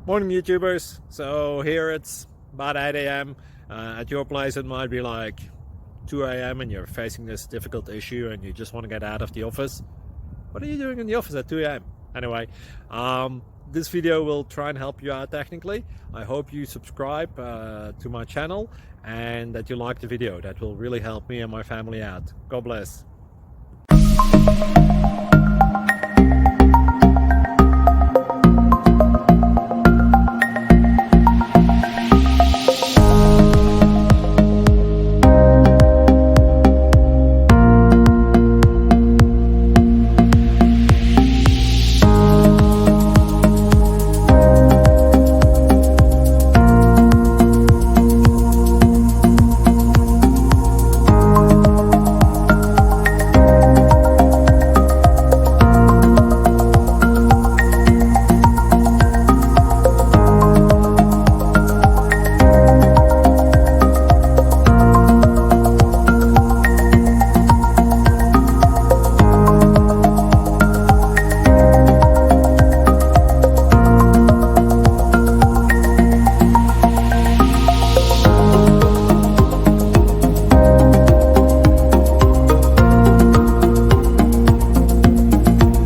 Morning YouTubers. So here it's about 8 a.m. At your place it might be like 2 a.m. and you're facing this difficult issue and you just want to get out of the office. What are you doing in the office at 2 a.m.? Anyway, this video will try and help you out technically. I hope you subscribe to my channel and that you like the video. That will really help me and my family out. God bless.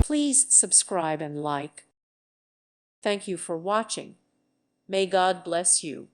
Please subscribe and like. Thank you for watching. May God bless you.